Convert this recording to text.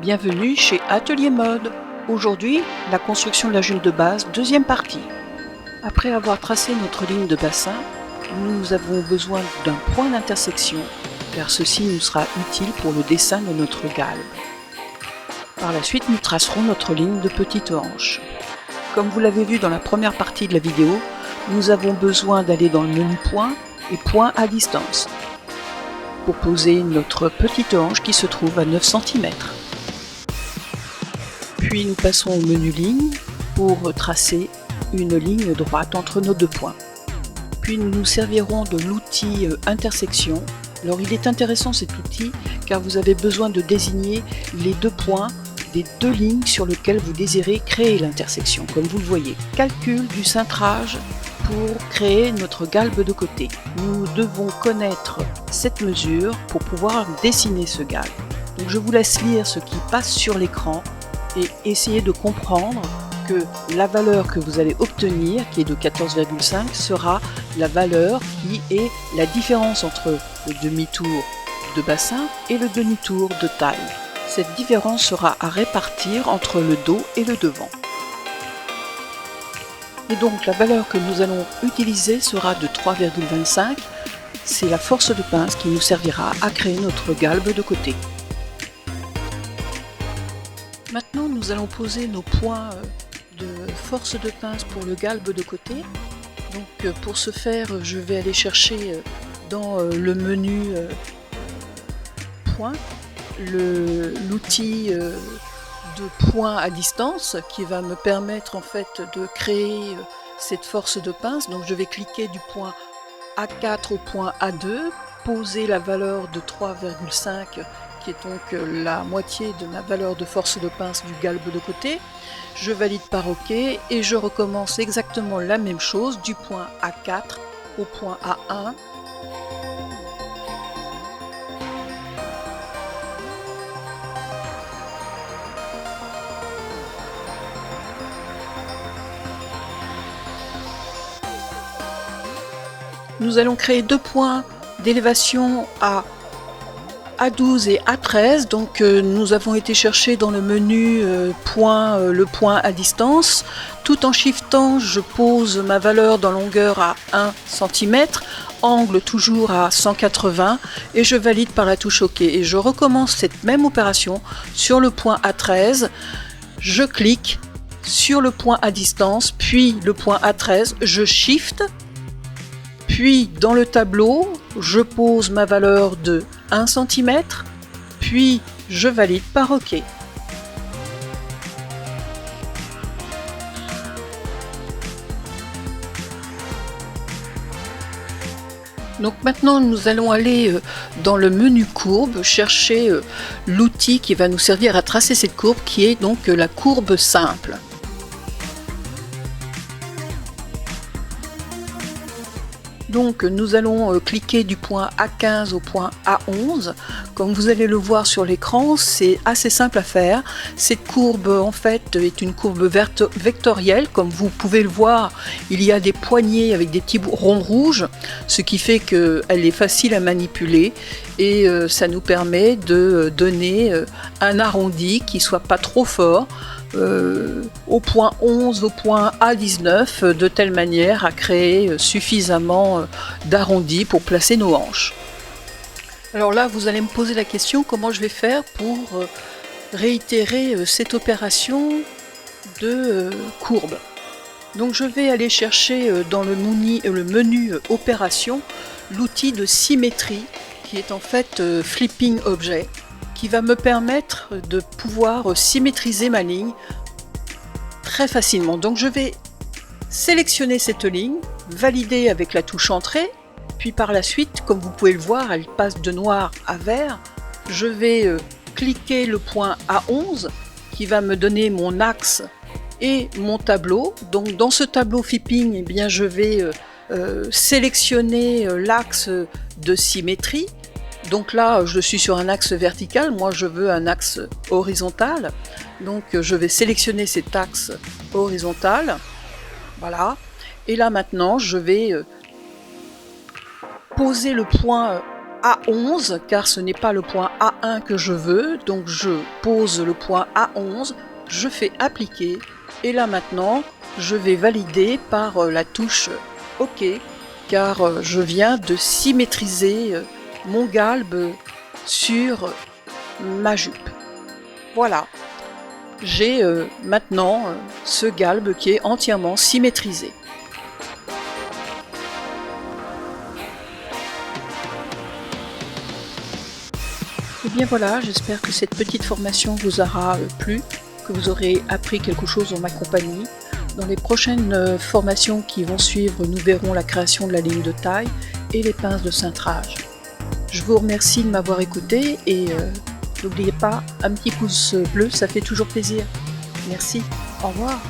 Bienvenue chez Atelier Mode. Aujourd'hui, la construction de la jupe de base, deuxième partie. Après avoir tracé notre ligne de bassin, nous avons besoin d'un point d'intersection, car ceci nous sera utile pour le dessin de notre galbe. Par la suite, nous tracerons notre ligne de petite hanche. Comme vous l'avez vu dans la première partie de la vidéo, nous avons besoin d'aller dans le menu point et point à distance pour poser notre petite hanche qui se trouve à 9 cm. Puis nous passons au menu ligne pour tracer une ligne droite entre nos deux points. Puis nous nous servirons de l'outil intersection. Alors il est intéressant cet outil car vous avez besoin de désigner les deux points des deux lignes sur lesquelles vous désirez créer l'intersection, comme vous le voyez. Calcul du cintrage pour créer notre galbe de côté. Nous devons connaître cette mesure pour pouvoir dessiner ce galbe. Donc je vous laisse lire ce qui passe sur l'écran et essayer de comprendre que la valeur que vous allez obtenir, qui est de 14,5, sera la valeur qui est la différence entre le demi-tour de bassin et le demi-tour de taille. Cette différence sera à répartir entre le dos et le devant. Et donc la valeur que nous allons utiliser sera de 3,25. C'est la force de pince qui nous servira à créer notre galbe de côté. Maintenant, nous allons poser nos points de force de pince pour le galbe de côté. Donc, pour ce faire, je vais aller chercher dans le menu point l'outil de point à distance qui va me permettre en fait de créer cette force de pince. Donc, je vais cliquer du point A4 au point A2, poser la valeur de 3,5 qui est donc la moitié de ma valeur de force de pince du galbe de côté. Je valide par OK et je recommence exactement la même chose du point A4 au point A1. Nous allons créer deux points d'élévation à A12 et A13, donc nous avons été chercher dans le menu le point à distance. Tout en shiftant, je pose ma valeur dans longueur à 1 cm, angle toujours à 180 et je valide par la touche OK. Et je recommence cette même opération sur le point A13. Je clique sur le point à distance, puis le point A13, je shift. Puis dans le tableau, je pose ma valeur de 1 cm, puis je valide par OK. Donc maintenant nous allons aller dans le menu courbe, chercher l'outil qui va nous servir à tracer cette courbe qui est donc la courbe simple. Donc nous allons cliquer du point A15 au point A11. Comme vous allez le voir sur l'écran, c'est assez simple à faire. Cette courbe en fait est une courbe vectorielle. Comme vous pouvez le voir, il y a des poignées avec des petits ronds rouges, ce qui fait qu'elle est facile à manipuler et ça nous permet de donner un arrondi qui soit pas trop fort. Au point 11, au point A19, de telle manière à créer suffisamment d'arrondis pour placer nos hanches. Alors là, vous allez me poser la question, comment je vais faire pour réitérer cette opération de courbe. Donc je vais aller chercher dans le menu opération l'outil de symétrie qui est en fait flipping objet, qui va me permettre de pouvoir symétriser ma ligne très facilement. Donc je vais sélectionner cette ligne, valider avec la touche entrée, puis par la suite, comme vous pouvez le voir, elle passe de noir à vert. Je vais cliquer le point A11 qui va me donner mon axe et mon tableau. Donc dans ce tableau flipping, eh bien, je vais sélectionner l'axe de symétrie. Donc là, je suis sur un axe vertical, moi je veux un axe horizontal. Donc je vais sélectionner cet axe horizontal. Voilà. Et là maintenant, je vais poser le point A11 car ce n'est pas le point A1 que je veux, donc je pose le point A11, je fais appliquer et là maintenant je vais valider par la touche OK car je viens de symétriser mon galbe sur ma jupe. Voilà, j'ai maintenant ce galbe qui est entièrement symétrisé. Et bien voilà, j'espère que cette petite formation vous aura plu, que vous aurez appris quelque chose en ma compagnie. Dans les prochaines formations qui vont suivre, nous verrons la création de la ligne de taille et les pinces de cintrage. Je vous remercie de m'avoir écouté et n'oubliez pas, un petit pouce bleu, ça fait toujours plaisir. Merci, au revoir.